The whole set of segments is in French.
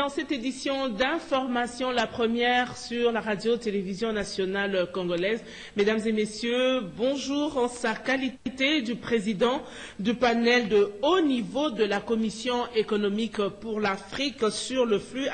dans cette édition d'information, la première sur la radio-télévision nationale congolaise. Mesdames et messieurs, bonjour en sa qualité du président du panel de haut niveau de la Commission économique pour l'Afrique sur le flux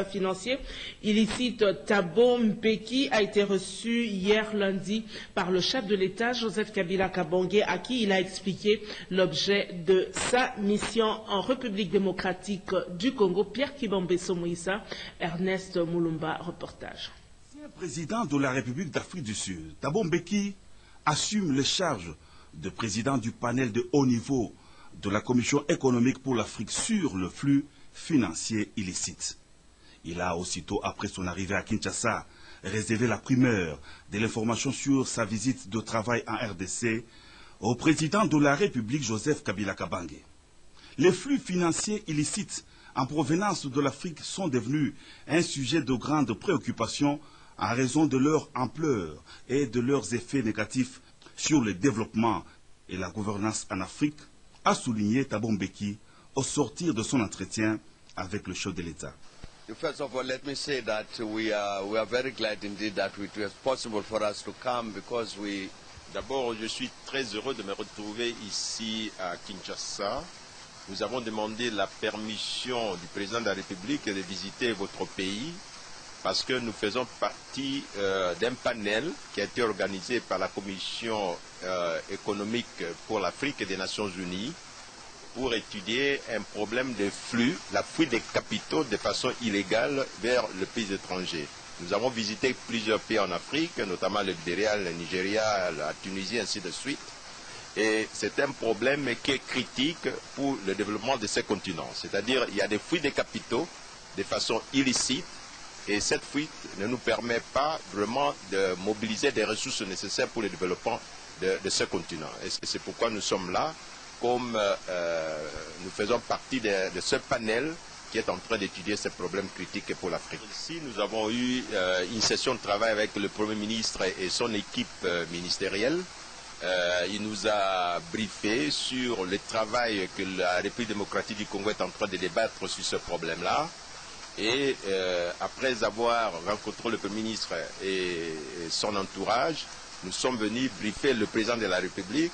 financier illicite. Thabo Mbeki a été reçu hier lundi par le chef de l'État, Joseph Kabila Kabange, à qui il a expliqué l'objet de sa mission en République démocratique du Congo. Pierre Kibambeso Moïsa, Ernest Moulumba, reportage. Le président de la République d'Afrique du Sud, Thabo Mbeki, assume les charges de président du panel de haut niveau de la Commission économique pour l'Afrique sur le flux financier illicite. Il a aussitôt, après son arrivée à Kinshasa, réservé la primeur de l'information sur sa visite de travail en RDC au président de la République, Joseph Kabila Kabange. Les flux financiers illicites en provenance de l'Afrique sont devenus un sujet de grande préoccupation en raison de leur ampleur et de leurs effets négatifs sur le développement et la gouvernance en Afrique, a souligné Thabo Mbeki au sortir de son entretien avec le chef de l'État. First of all, let me say that we are very glad indeed that it was possible for us to come because we... D'abord, je suis très heureux de me retrouver ici à Kinshasa. Nous avons demandé la permission du président de la République de visiter votre pays parce que nous faisons partie d'un panel qui a été organisé par la Commission économique pour l'Afrique des Nations Unies pour étudier un problème de flux, la fuite des capitaux de façon illégale vers le pays étranger. Nous avons visité plusieurs pays en Afrique, notamment le Libéria, le Nigeria, la Tunisie, ainsi de suite. Et c'est un problème qui est critique pour le développement de ces continents. C'est-à-dire qu'il y a des fuites de capitaux de façon illicite et cette fuite ne nous permet pas vraiment de mobiliser des ressources nécessaires pour le développement de ce continent. Et c'est pourquoi nous sommes là, comme nous faisons partie de ce panel qui est en train d'étudier ces problèmes critiques pour l'Afrique. Ici, nous avons eu une session de travail avec le Premier ministre et son équipe ministérielle. Il nous a briefé sur le travail que la République démocratique du Congo est en train de débattre sur ce problème-là. Et après avoir rencontré le Premier ministre et son entourage, nous sommes venus briefer le président de la République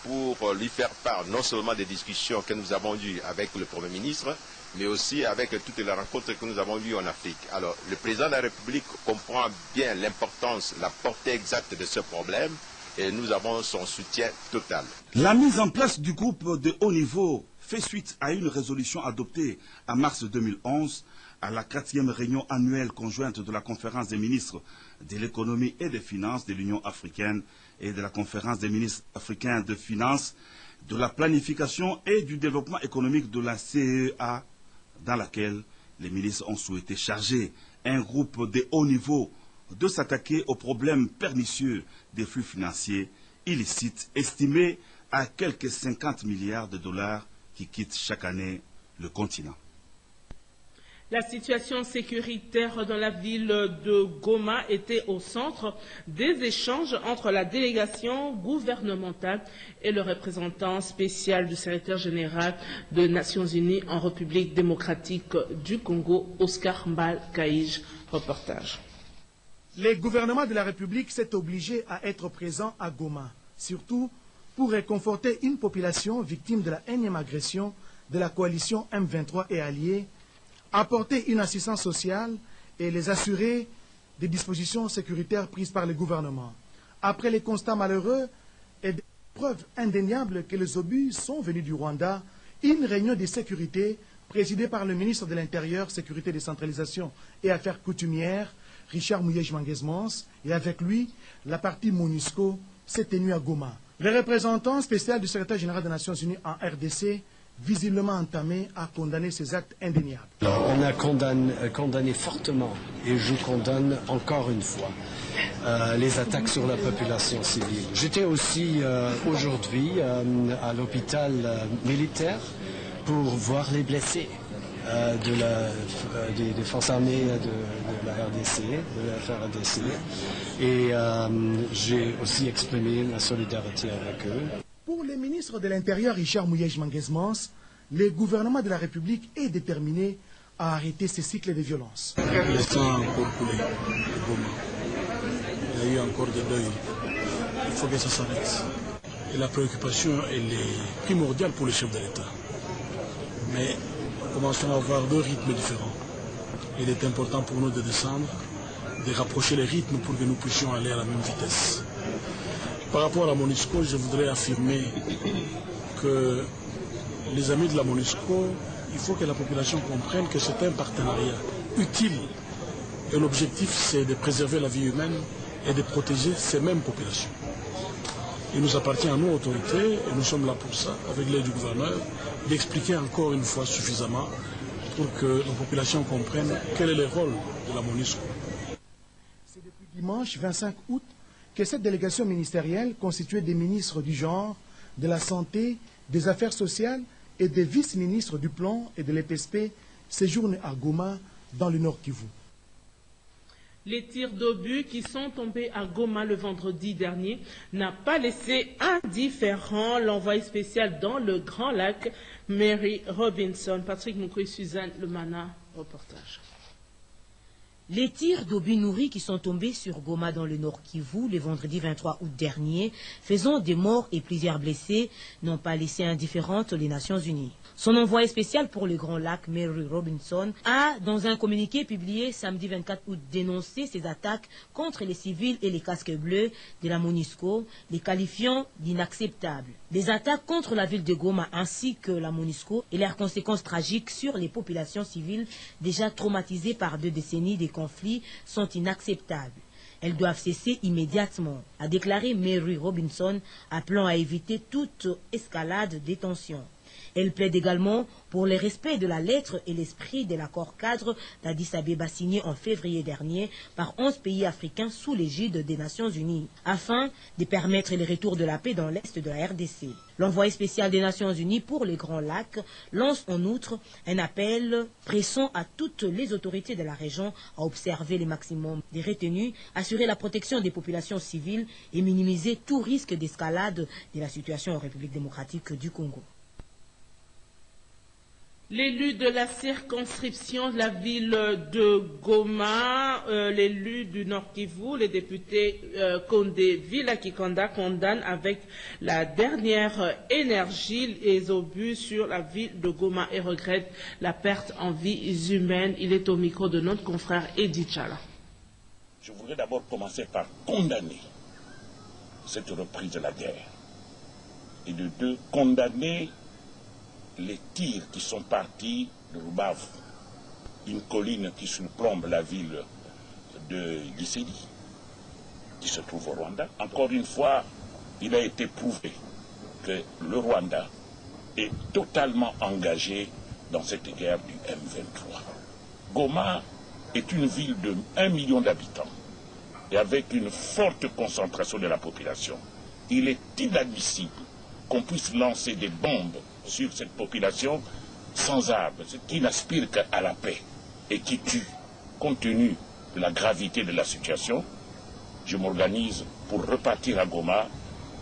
pour lui faire part non seulement des discussions que nous avons eues avec le Premier ministre, mais aussi avec toutes les rencontres que nous avons eues en Afrique. Alors, le président de la République comprend bien l'importance, la portée exacte de ce problème, et nous avons son soutien total. La mise en place du groupe de haut niveau fait suite à une résolution adoptée en mars 2011 à la 4e réunion annuelle conjointe de la conférence des ministres de l'économie et des finances de l'Union africaine et de la conférence des ministres africains de finances, de la planification et du développement économique de la CEA, dans laquelle les ministres ont souhaité charger un groupe de haut niveau de s'attaquer aux problèmes pernicieux des flux financiers illicites estimés à quelques 50 milliards de dollars qui quittent chaque année le continent. La situation sécuritaire dans la ville de Goma était au centre des échanges entre la délégation gouvernementale et le représentant spécial du secrétaire général des Nations Unies en République démocratique du Congo, Oscar Mbal Kaïj. Reportage. Le gouvernement de la République s'est obligé à être présent à Goma, surtout pour réconforter une population victime de la énième agression de la coalition M23 et alliés, apporter une assistance sociale et les assurer des dispositions sécuritaires prises par le gouvernement. Après les constats malheureux et des preuves indéniables que les obus sont venus du Rwanda, une réunion de sécurité présidée par le ministre de l'Intérieur, Sécurité, Décentralisation et Affaires coutumières, Richard Mouyej-Manguesmans, et avec lui, la partie MONUSCO s'est tenue à Goma. Le représentant spécial du secrétaire général des Nations Unies en RDC, visiblement entamé, a condamné ces actes indéniables. On a condamné fortement, et je condamne encore une fois, les attaques sur la population civile. J'étais aussi aujourd'hui à l'hôpital militaire pour voir les blessés des forces armées de la RDC, de la FRDC, et j'ai aussi exprimé ma solidarité avec eux. Pour le ministre de l'Intérieur, Richard Mouyej-Manguesmans, le gouvernement de la République est déterminé à arrêter ces cycles de violence. Le sang a encore coulé à Goma. Il y a eu encore des deuils. Il faut que ça s'arrête. Et la préoccupation, elle est primordiale pour le chef de l'État. Mais commençons à avoir deux rythmes différents. Il est important pour nous de descendre, de rapprocher les rythmes pour que nous puissions aller à la même vitesse. Par rapport à la MONUSCO, je voudrais affirmer que les amis de la MONUSCO, il faut que la population comprenne que c'est un partenariat utile. Et l'objectif, c'est de préserver la vie humaine et de protéger ces mêmes populations. Il nous appartient à nous, autorités, et nous sommes là pour ça, avec l'aide du gouverneur, d'expliquer encore une fois suffisamment pour que la population comprenne quel est le rôle de la MONUSCO. C'est depuis dimanche 25 août que cette délégation ministérielle, constituée des ministres du genre, de la santé, des affaires sociales et des vice-ministres du plan et de l'EPSP, séjourne à Goma, dans le Nord Kivu. Les tirs d'obus qui sont tombés à Goma le vendredi dernier n'ont pas laissé indifférent l'envoyé spécial dans le Grand Lac, Mary Robinson. Patrick Moukoui, Suzanne Lemana, reportage. Les tirs d'obus nourris qui sont tombés sur Goma dans le Nord Kivu le vendredi 23 août dernier, faisant des morts et plusieurs blessés, n'ont pas laissé indifférentes les Nations Unies. Son envoyé spécial pour le Grand Lac, Mary Robinson, a, dans un communiqué publié samedi 24 août, dénoncé ces attaques contre les civils et les casques bleus de la MONUSCO, les qualifiant d'inacceptables. Les attaques contre la ville de Goma ainsi que la MONUSCO et leurs conséquences tragiques sur les populations civiles déjà traumatisées par 2 décennies de conflits sont inacceptables. Elles doivent cesser immédiatement, a déclaré Mary Robinson, appelant à éviter toute escalade des tensions. Elle plaide également pour le respect de la lettre et l'esprit de l'accord cadre d'Addis Abeba signé en février dernier par 11 pays africains sous l'égide des Nations Unies, afin de permettre le retour de la paix dans l'est de la RDC. L'envoyé spécial des Nations Unies pour les Grands Lacs lance en outre un appel pressant à toutes les autorités de la région à observer le maximum des retenues, assurer la protection des populations civiles et minimiser tout risque d'escalade de la situation en République démocratique du Congo. L'élu de la circonscription de la ville de Goma, l'élu du Nord Kivu, le député Kondé Villa Kikanda condamne avec la dernière énergie les obus sur la ville de Goma et regrette la perte en vies humaines. Il est au micro de notre confrère Edith Chala. Je voudrais d'abord commencer par condamner cette reprise de la guerre et de deux, condamner les tirs qui sont partis de Rubavu, une colline qui surplombe la ville de Gisenyi, qui se trouve au Rwanda. Encore une fois, il a été prouvé que le Rwanda est totalement engagé dans cette guerre du M23. Goma est une ville de 1 million d'habitants et avec une forte concentration de la population. Il est inadmissible qu'on puisse lancer des bombes sur cette population sans armes, qui n'aspire qu'à la paix et qui tue. Compte tenu de la gravité de la situation, je m'organise pour repartir à Goma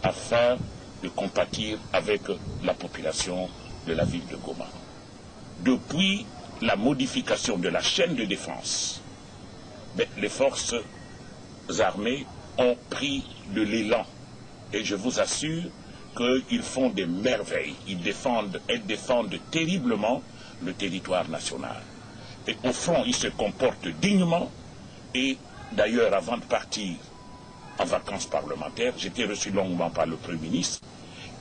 afin de compatir avec la population de la ville de Goma. Depuis la modification de la chaîne de défense, les forces armées ont pris de l'élan et je vous assure qu'ils font des merveilles. Elles défendent terriblement le territoire national. Et au front, ils se comportent dignement. Et d'ailleurs, avant de partir en vacances parlementaires, j'ai été reçu longuement par le Premier ministre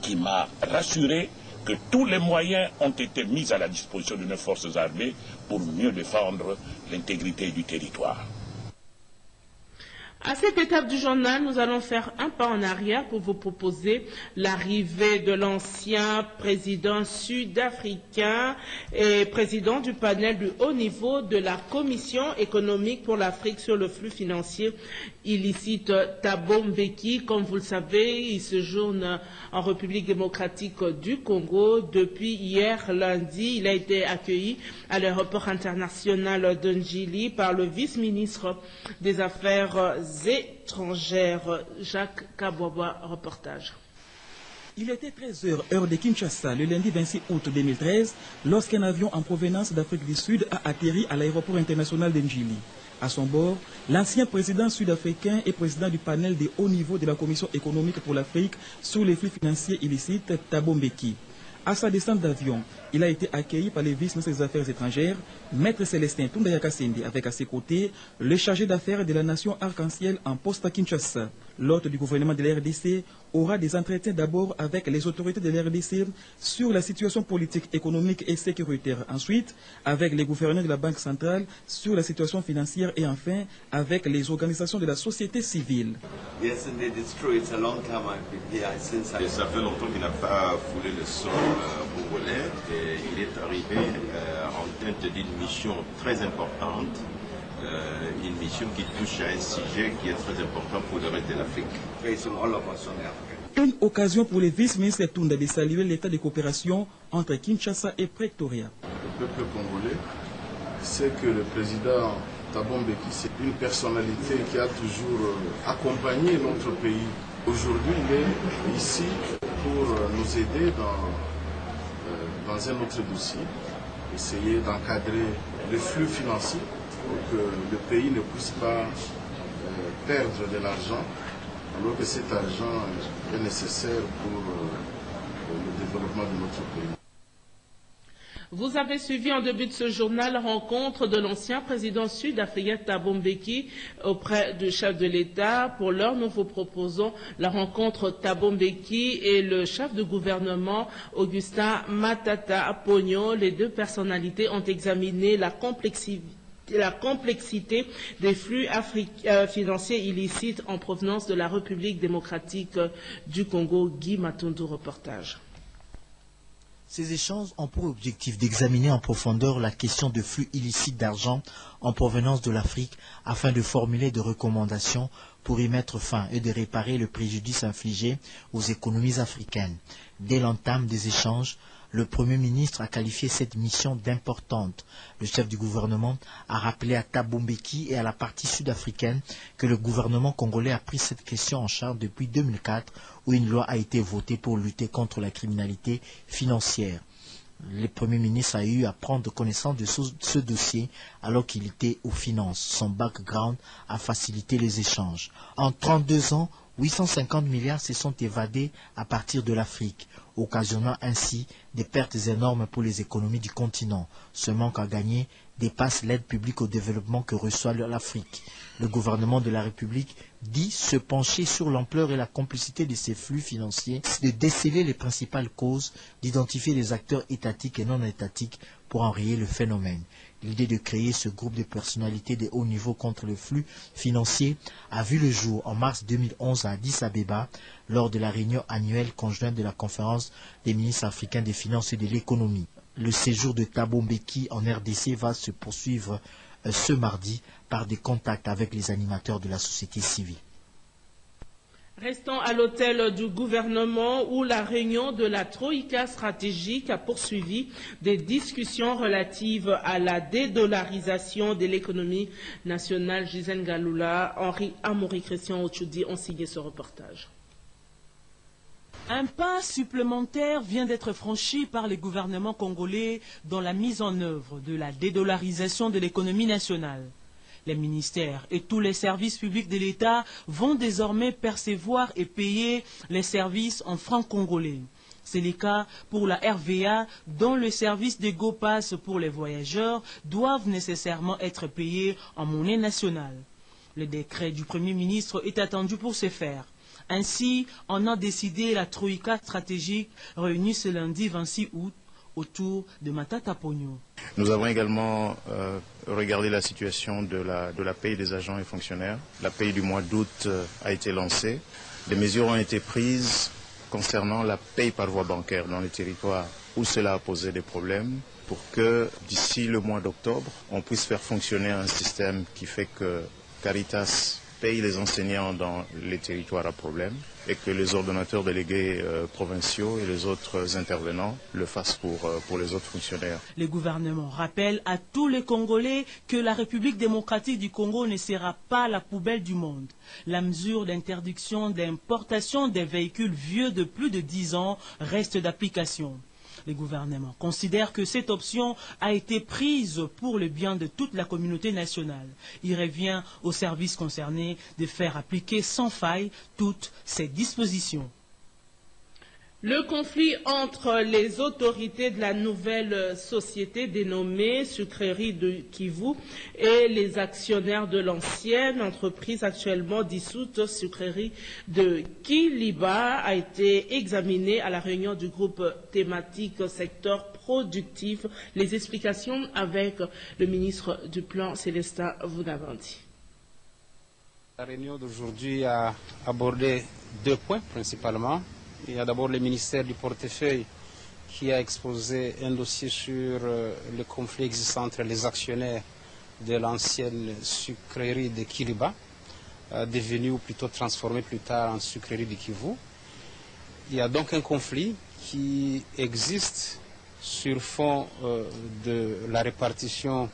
qui m'a rassuré que tous les moyens ont été mis à la disposition de nos forces armées pour mieux défendre l'intégrité du territoire. À cette étape du journal, nous allons faire un pas en arrière pour vous proposer l'arrivée de l'ancien président sud-africain et président du panel du haut niveau de la Commission économique pour l'Afrique sur le flux financier illicite, Thabo Mbeki. Comme vous le savez, il séjourne en République démocratique du Congo. Depuis hier lundi, il a été accueilli à l'aéroport international de Njili par le vice-ministre des Affaires étrangères, Jacques Kabwabwa, reportage. Il était 13h, heure de Kinshasa, le lundi 26 août 2013, lorsqu'un avion en provenance d'Afrique du Sud a atterri à l'aéroport international de Njili. À son bord, l'ancien président sud-africain et président du panel de haut niveau de la Commission économique pour l'Afrique sur les flux financiers illicites, Thabo Mbeki. À sa descente d'avion, il a été accueilli par le vice-ministre des Affaires étrangères, Maître Célestin Tundaya Kasende, avec à ses côtés le chargé d'affaires de la nation arc-en-ciel en poste à Kinshasa. L'hôte du gouvernement de la RDC aura des entretiens d'abord avec les autorités de la RDC sur la situation politique, économique et sécuritaire. Ensuite, avec les gouverneurs de la Banque centrale sur la situation financière et enfin avec les organisations de la société civile. Yes, indeed, it's true. It's a long time I've been here since I... Ça fait longtemps qu'il n'a pas foulé le sol congolais et il est arrivé en tête d'une mission très importante, une mission qui touche à un sujet qui est très important pour le reste de l'Afrique. Une occasion pour le vice-ministre Tunda de saluer l'état de coopération entre Kinshasa et Pretoria. Le peuple congolais sait que le président Thabo Mbeki, c'est une personnalité qui a toujours accompagné notre pays. Aujourd'hui, il est ici pour nous aider dans un autre dossier, essayer d'encadrer les flux financiers pour que le pays ne puisse pas perdre de l'argent, alors que cet argent est nécessaire pour le développement de notre pays. Vous avez suivi en début de ce journal la rencontre de l'ancien président sud-africain Thabo Mbeki auprès du chef de l'État. Pour l'heure, nous vous proposons la rencontre Thabo Mbeki et le chef de gouvernement Augustin Matata Ponyo. Les deux personnalités ont examiné la complexité des flux financiers illicites en provenance de la République démocratique du Congo. Guy Matundu, reportage. Ces échanges ont pour objectif d'examiner en profondeur la question de flux illicites d'argent en provenance de l'Afrique afin de formuler des recommandations pour y mettre fin et de réparer le préjudice infligé aux économies africaines. Dès l'entame des échanges, le Premier ministre a qualifié cette mission d'importante. Le chef du gouvernement a rappelé à Thabo Mbeki et à la partie sud-africaine que le gouvernement congolais a pris cette question en charge depuis 2004, où une loi a été votée pour lutter contre la criminalité financière. Le Premier ministre a eu à prendre connaissance de ce dossier alors qu'il était aux finances. Son background a facilité les échanges. En 32 ans, 850 milliards se sont évadés à partir de l'Afrique, occasionnant ainsi des pertes énormes pour les économies du continent. Ce manque à gagner dépasse l'aide publique au développement que reçoit l'Afrique. Le gouvernement de la République dit se pencher sur l'ampleur et la complicité de ces flux financiers, de déceler les principales causes, d'identifier les acteurs étatiques et non étatiques pour enrayer le phénomène. L'idée de créer ce groupe de personnalités de haut niveau contre le flux financier a vu le jour en mars 2011 à Addis Abeba lors de la réunion annuelle conjointe de la conférence des ministres africains des finances et de l'économie. Le séjour de Thabo Mbeki en RDC va se poursuivre ce mardi par des contacts avec les animateurs de la société civile. Restons à l'hôtel du gouvernement où la réunion de la Troïka stratégique a poursuivi des discussions relatives à la dédollarisation de l'économie nationale. Gisèle Galoula, Henri Amaury, Christian Ochoudi ont signé ce reportage. Un pas supplémentaire vient d'être franchi par le gouvernement congolais dans la mise en œuvre de la dédollarisation de l'économie nationale. Les ministères et tous les services publics de l'État vont désormais percevoir et payer les services en francs congolais. C'est le cas pour la RVA, dont le service de GoPass pour les voyageurs doivent nécessairement être payés en monnaie nationale. Le décret du Premier ministre est attendu pour ce faire. Ainsi, on a décidé la Troïka stratégique réunie ce lundi 26 août autour de Matata Ponyo. Nous avons également regardé la situation de la paye des agents et fonctionnaires. La paye du mois d'août a été lancée. Des mesures ont été prises concernant la paye par voie bancaire dans les territoires où cela a posé des problèmes pour que d'ici le mois d'octobre, on puisse faire fonctionner un système qui fait que Caritas paye les enseignants dans les territoires à problème et que les ordonnateurs délégués provinciaux et les autres intervenants le fassent pour les autres fonctionnaires. Le gouvernement rappelle à tous les Congolais que la République démocratique du Congo ne sera pas la poubelle du monde. La mesure d'interdiction d'importation des véhicules vieux de plus de 10 ans reste d'application. Le gouvernement considère que cette option a été prise pour le bien de toute la communauté nationale. Il revient aux services concernés de faire appliquer sans faille toutes ces dispositions. Le conflit entre les autorités de la nouvelle société dénommée Sucrerie de Kivu et les actionnaires de l'ancienne entreprise actuellement dissoute Sucrerie de Kiliba a été examiné à la réunion du groupe thématique secteur productif. Les explications avec le ministre du Plan, Célestin Vunavandi. La réunion d'aujourd'hui a abordé 2 points principalement. Il y a d'abord le ministère du portefeuille qui a exposé un dossier sur le conflit existant entre les actionnaires de l'ancienne sucrerie de Kiliba, devenue ou plutôt transformée plus tard en sucrerie de Kivu. Il y a donc un conflit qui existe sur fond de la répartition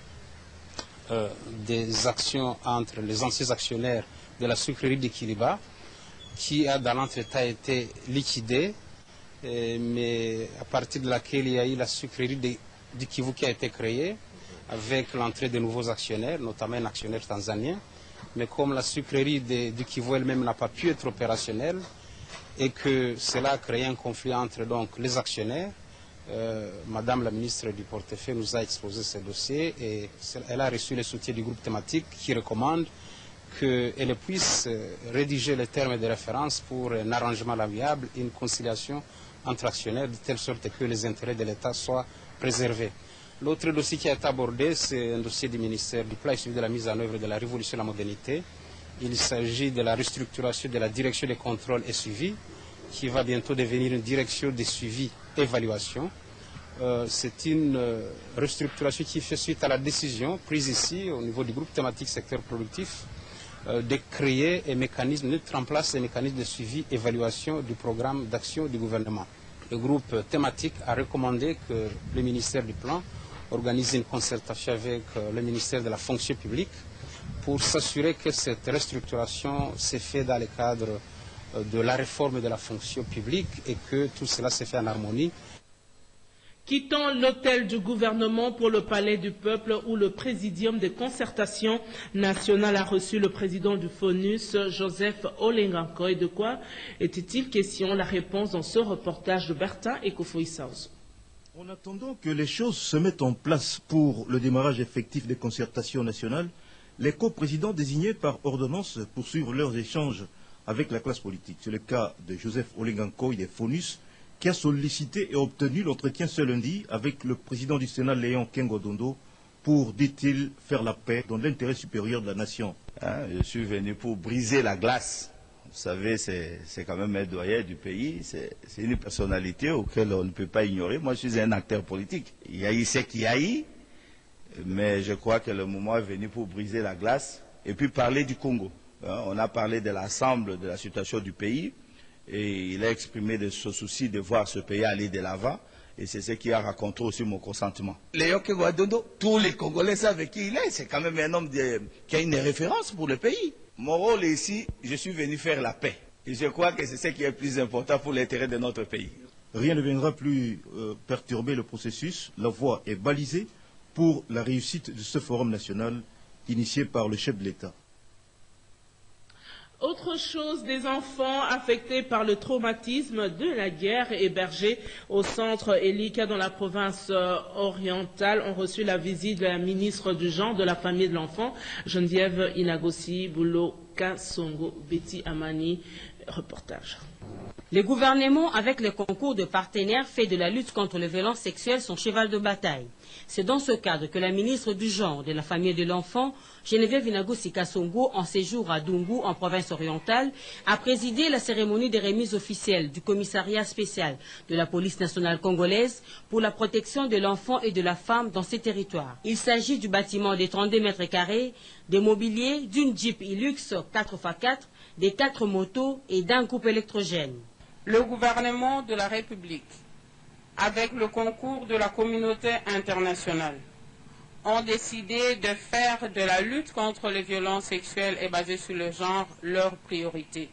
des actions entre les anciens actionnaires de la sucrerie de Kiliba, qui a dans l'entretemps été liquidée, mais à partir de laquelle il y a eu la sucrerie de Kivu qui a été créée, avec l'entrée de nouveaux actionnaires, notamment un actionnaire tanzanien. Mais comme la sucrerie de Kivu elle-même n'a pas pu être opérationnelle, et que cela a créé un conflit entre donc, les actionnaires, Madame la ministre du portefeuille nous a exposé ce dossier et elle a reçu le soutien du groupe thématique qui recommande qu'elle puisse rédiger les termes de référence pour un arrangement amiable et une conciliation entre actionnaires de telle sorte que les intérêts de l'État soient préservés. L'autre dossier qui a été abordé, c'est un dossier du ministère du Plan et suivi de la mise en œuvre de la révolution de la modernité. Il s'agit de la restructuration de la direction des contrôles et suivi, qui va bientôt devenir une direction de suivi et évaluation. C'est une restructuration qui fait suite à la décision prise ici au niveau du groupe thématique secteur productif de créer un mécanisme, de mettre en place un mécanisme de suivi et évaluation du programme d'action du gouvernement. Le groupe thématique a recommandé que le ministère du Plan organise une concertation avec le ministère de la fonction publique pour s'assurer que cette restructuration s'est faite dans le cadre de la réforme de la fonction publique et que tout cela s'est fait en harmonie. Quittant l'hôtel du gouvernement pour le palais du peuple où le présidium de concertation nationale a reçu le président du FONUS, Joseph Olengankoy. De quoi était-il question? La réponse dans ce reportage de Bertin et Kofoïsaus. En attendant que les choses se mettent en place pour le démarrage effectif des concertations nationales, les coprésidents désignés par ordonnance poursuivent leurs échanges avec la classe politique. C'est le cas de Joseph Olengankoy des FONUS, qui a sollicité et obtenu l'entretien ce lundi avec le président du Sénat, Léon Kengodondo, pour, dit-il, faire la paix dans l'intérêt supérieur de la nation. Je suis venu pour briser la glace. Vous savez, c'est quand même un doyen du pays, c'est une personnalité auquel on ne peut pas ignorer. Moi, je suis un acteur politique. Il y a eu ce qu'il y a eu, mais je crois que le moment est venu pour briser la glace et puis parler du Congo. On a parlé de l'ensemble de la situation du pays. Et il a exprimé de ce souci de voir ce pays aller de l'avant. Et c'est ce qui a raconté aussi mon consentement. Léon Kengodondo, tous les Congolais savent qui il est. C'est quand même un homme qui a une référence pour le pays. Mon rôle ici, je suis venu faire la paix. Et je crois que c'est ce qui est le plus important pour l'intérêt de notre pays. Rien ne viendra plus perturber le processus. La voie est balisée pour la réussite de ce forum national initié par le chef de l'État. Autre chose, des enfants affectés par le traumatisme de la guerre hébergés au centre Elika dans la province orientale ont reçu la visite de la ministre du Genre, de la Famille et de l'Enfant, Geneviève Inagosi Boulot Kasongo. Betty Amani, reportage. Le gouvernement, avec le concours de partenaires, fait de la lutte contre les violences sexuelles son cheval de bataille. C'est dans ce cadre que la ministre du Genre, de la Famille et de l'Enfant, Geneviève Vinagosi Kasongo, en séjour à Dungu, en province orientale, a présidé la cérémonie de remise officielle du commissariat spécial de la police nationale congolaise pour la protection de l'enfant et de la femme dans ces territoires. Il s'agit du bâtiment de 32 mètres carrés, de mobilier, d'une Jeep Hilux 4x4, des 4 motos et d'un couple électrogène. Le gouvernement de la République, avec le concours de la communauté internationale, ont décidé de faire de la lutte contre les violences sexuelles et basées sur le genre leur priorité.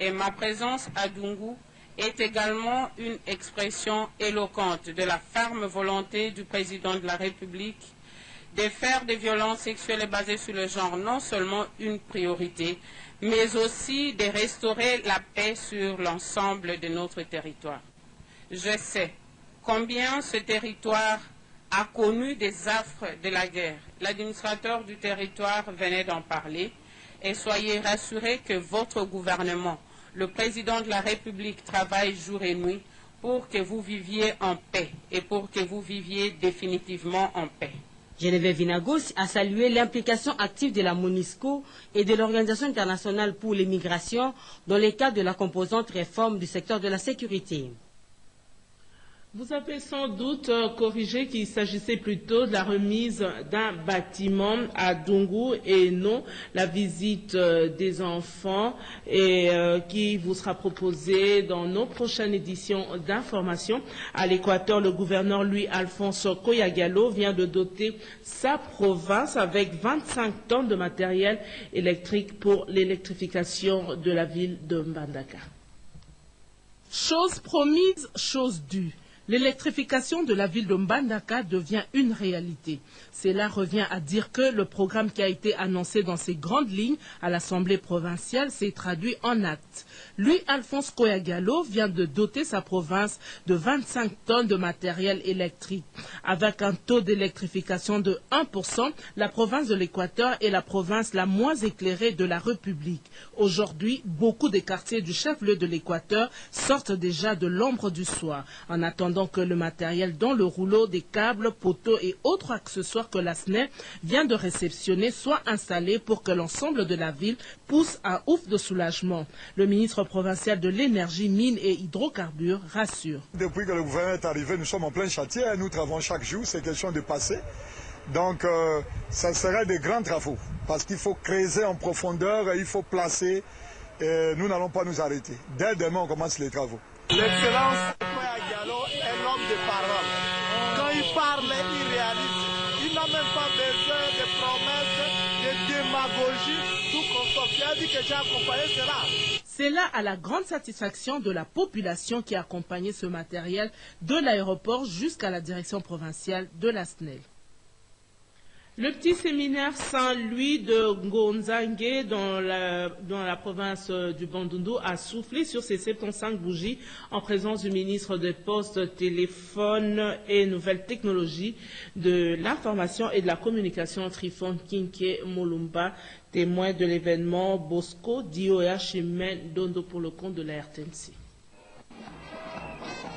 Et ma présence à Dungu est également une expression éloquente de la ferme volonté du président de la République de faire des violences sexuelles et basées sur le genre non seulement une priorité, mais aussi de restaurer la paix sur l'ensemble de notre territoire. Je sais combien ce territoire a connu des affres de la guerre. L'administrateur du territoire venait d'en parler et soyez rassurés que votre gouvernement, le président de la République, travaille jour et nuit pour que vous viviez en paix et pour que vous viviez définitivement en paix. Geneviève Vinagosi a salué l'implication active de la MONUSCO et de l'Organisation internationale pour les migrations dans le cadre de la composante réforme du secteur de la sécurité. Vous avez sans doute corrigé qu'il s'agissait plutôt de la remise d'un bâtiment à Dungu et non la visite des enfants et qui vous sera proposée dans nos prochaines éditions d'information. À l'Équateur, le gouverneur Louis-Alphonse Koyagalo vient de doter sa province avec 25 tonnes de matériel électrique pour l'électrification de la ville de Mbandaka. Chose promise, chose due. L'électrification de la ville de Mbandaka devient une réalité. Cela revient à dire que le programme qui a été annoncé dans ses grandes lignes à l'Assemblée provinciale s'est traduit en actes. Louis-Alphonse Koyagalo vient de doter sa province de 25 tonnes de matériel électrique. Avec un taux d'électrification de 1%, la province de l'Équateur est la province la moins éclairée de la République. Aujourd'hui, beaucoup des quartiers du chef-lieu de l'Équateur sortent déjà de l'ombre du soir. En attendant que le matériel dont le rouleau, des câbles, poteaux et autres accessoires que la SNEL vient de réceptionner soit installé pour que l'ensemble de la ville pousse un ouf de soulagement. Le ministre provincial de l'énergie, mines et hydrocarbures rassure. Depuis que le gouvernement est arrivé, nous sommes en plein chantier, nous travaillons chaque jour, c'est question de passer. Donc ça sera des grands travaux parce qu'il faut creuser en profondeur, il faut placer et nous n'allons pas nous arrêter. Dès demain, on commence les travaux. L'excellence Koyagalo est l'homme de parole. Quand il parle, il réalise. Il n'a même pas besoin de promesses, de démagogie. Tout consommé. Il a dit que j'ai accompagné cela. C'est là à la grande satisfaction de la population qui a accompagné ce matériel de l'aéroport jusqu'à la direction provinciale de la SNEL. Le petit séminaire Saint-Louis de Ngonzangue dans la province du Bandundu a soufflé sur ses 75 bougies en présence du ministre des Postes, Téléphones et Nouvelles Technologies, de l'Information et de la Communication Trifon Kinke Molumba, témoin de l'événement Bosco Dioya Chemin Dondo pour le compte de la RTNC.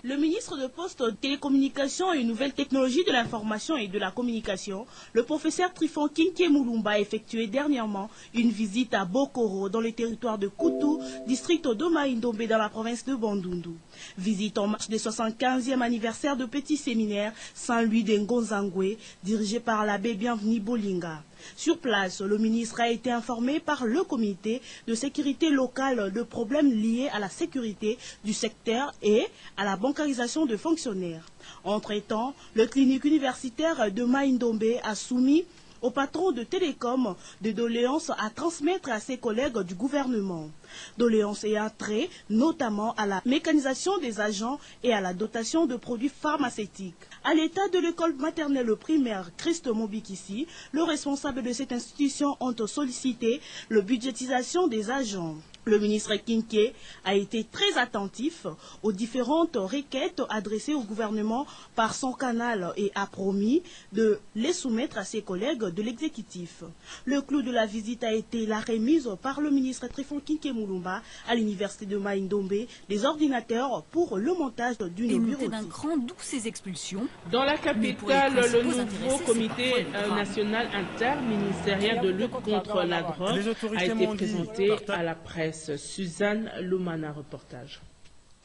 Le ministre de Postes, Télécommunications et Nouvelles Technologies de l'Information et de la Communication, le professeur Trifon Kinke Mulumba, a effectué dernièrement une visite à Bokoro, dans le territoire de Koutou, district d'Oma Indombe, dans la province de Bandundu. Visite en marche du 75e anniversaire de Petit Séminaire Saint-Louis de Ngonzangwe, dirigé par l'abbé Bienvenu Bolinga. Sur place, le ministre a été informé par le comité de sécurité locale de problèmes liés à la sécurité du secteur et à la bancarisation de fonctionnaires. Entre-temps, le clinique universitaire de Maïndombe a soumis au patron de Télécom des doléances à transmettre à ses collègues du gouvernement. Doléances ayant trait notamment à la mécanisation des agents et à la dotation de produits pharmaceutiques. À l'état de l'école maternelle primaire Christ Mobikissi, le responsable de cette institution ont sollicité la budgétisation des agents. Le ministre Kinké a été très attentif aux différentes requêtes adressées au gouvernement par son canal et a promis de les soumettre à ses collègues de l'exécutif. Le clou de la visite a été la remise par le ministre Trifon Kinké Moulumba à l'université de Maïndombe des ordinateurs pour le montage d'une bureautique. D'un cran, d'où ces expulsions. Dans la capitale, le nouveau comité national interministériel de lutte contre la drogue a été présenté à la presse. Suzanne Loumana, reportage.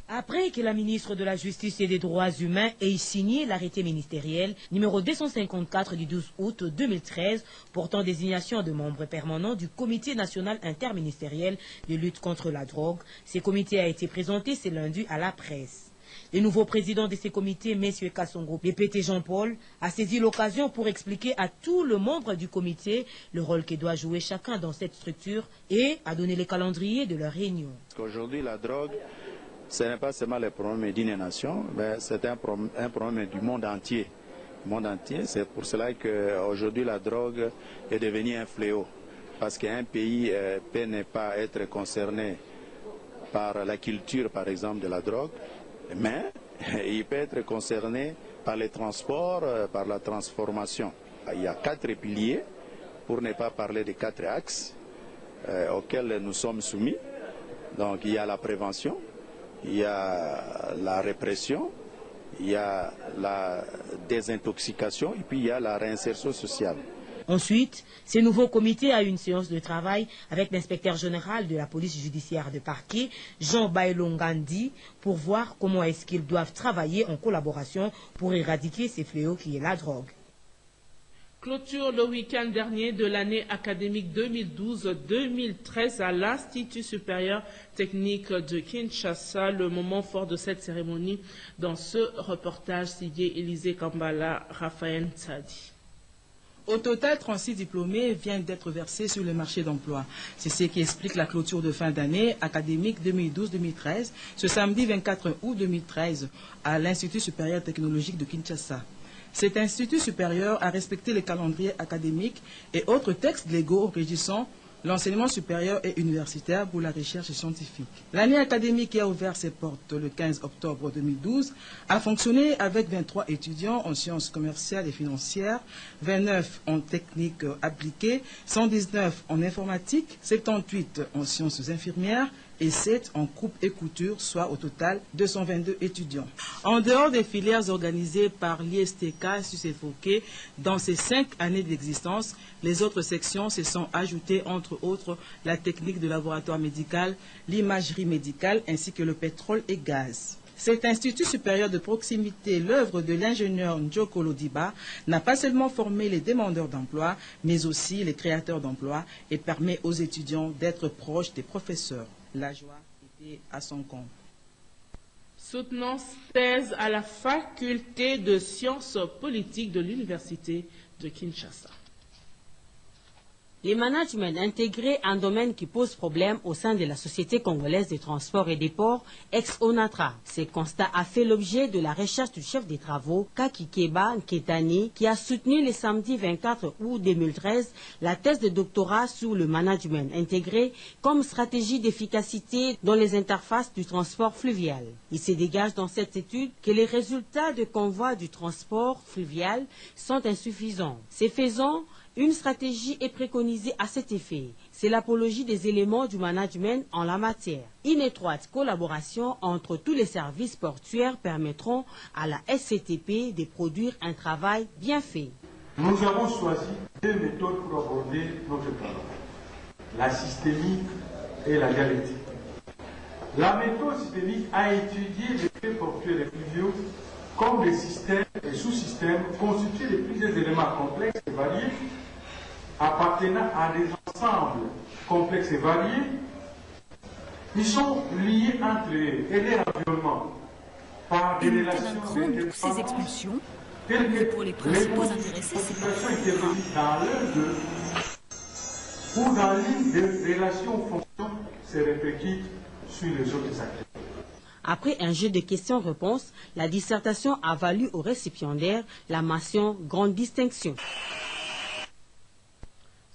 Après que la ministre de la Justice et des Droits humains ait signé l'arrêté ministériel numéro 254 du 12 août 2013 portant désignation de membres permanents du comité national interministériel de lutte contre la drogue, ce comité a été présenté ce lundi à la presse. Le nouveau président de ces comités, M. Kassongo Pépété Jean-Paul, a saisi l'occasion pour expliquer à tous les membres du comité le rôle que doit jouer chacun dans cette structure et a donné les calendriers de leur réunion. Aujourd'hui, la drogue, ce n'est pas seulement le problème d'une nation, mais c'est un problème du monde entier. C'est pour cela qu'aujourd'hui, la drogue est devenue un fléau. Parce qu'un pays peut ne pas être concerné par la culture, par exemple, de la drogue, mais il peut être concerné par les transports, par la transformation. Il y a 4 piliers, pour ne pas parler des 4 axes auxquels nous sommes soumis. Donc il y a la prévention, il y a la répression, il y a la désintoxication et puis il y a la réinsertion sociale. Ensuite, ce nouveau comité a eu une séance de travail avec l'inspecteur général de la police judiciaire de parquet, Jean Bailongandi, pour voir comment est-ce qu'ils doivent travailler en collaboration pour éradiquer ces fléaux qui est la drogue. Clôture le week-end dernier de l'année académique 2012-2013 à l'Institut supérieur technique de Kinshasa. Le moment fort de cette cérémonie dans ce reportage signé Élisée Kambala, Raphaël Tsadi. Au total, 36 diplômés viennent d'être versés sur le marché d'emploi. C'est ce qui explique la clôture de fin d'année académique 2012-2013, ce samedi 24 août 2013, à l'Institut supérieur technologique de Kinshasa. Cet institut supérieur a respecté les calendriers académiques et autres textes légaux régissant l'enseignement supérieur et universitaire pour la recherche scientifique. L'année académique qui a ouvert ses portes le 15 octobre 2012 a fonctionné avec 23 étudiants en sciences commerciales et financières, 29 en techniques appliquées, 119 en informatique, 78 en sciences infirmières et 7 en coupe et couture, soit au total 222 étudiants. En dehors des filières organisées par l'ISTK Suséfoké, dans ces 5 années d'existence, les autres sections se sont ajoutées, entre autres, la technique de laboratoire médical, l'imagerie médicale ainsi que le pétrole et gaz. Cet institut supérieur de proximité, l'œuvre de l'ingénieur Njoko Lodiba, n'a pas seulement formé les demandeurs d'emploi, mais aussi les créateurs d'emploi et permet aux étudiants d'être proches des professeurs. La joie était à son compte. Soutenance thèse à la faculté de sciences politiques de l'université de Kinshasa. Le management intégré, un domaine qui pose problème au sein de la Société congolaise des transports et des ports, ex-ONATRA. Ce constat a fait l'objet de la recherche du chef des travaux, Kakikeba Nketani, qui a soutenu le samedi 24 août 2013 la thèse de doctorat sur le management intégré comme stratégie d'efficacité dans les interfaces du transport fluvial. Il se dégage dans cette étude que les résultats de convoi du transport fluvial sont insuffisants. Ce faisant, une stratégie est préconisée à cet effet. C'est l'apologie des éléments du management en la matière. Une étroite collaboration entre tous les services portuaires permettront à la SCTP de produire un travail bien fait. Nous avons choisi 2 méthodes pour aborder notre travail, la systémique et la dialectique. La méthode systémique a étudié les faits portuaires et fluviaux comme des systèmes et sous-systèmes constitués de plusieurs éléments complexes et variés, appartenant à des ensembles complexes et variés, qui sont liés entre eux et leur environnement par des relations ces expulsions, telles que pour les principaux intéressés, c'est dans l'un d'eux ou dans l'une des relations fonctions se répercute sur les autres acteurs. Après un jeu de questions-réponses, la dissertation a valu aux récipiendaires la mention grande distinction.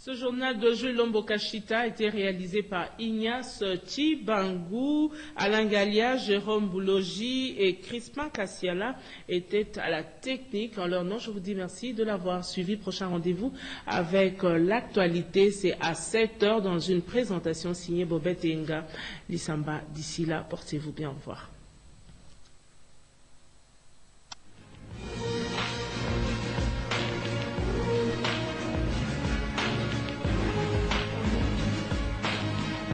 Ce journal de Jules Lombokachita a été réalisé par Ignace Tibangou, Alain Galia, Jérôme Boulogi et Crispin Kassiala étaient à la technique. En leur nom, je vous dis merci de l'avoir suivi. Prochain rendez-vous avec l'actualité, c'est à 7 h dans une présentation signée Bobette Enga Lissamba. D'ici là, portez-vous bien. Au revoir.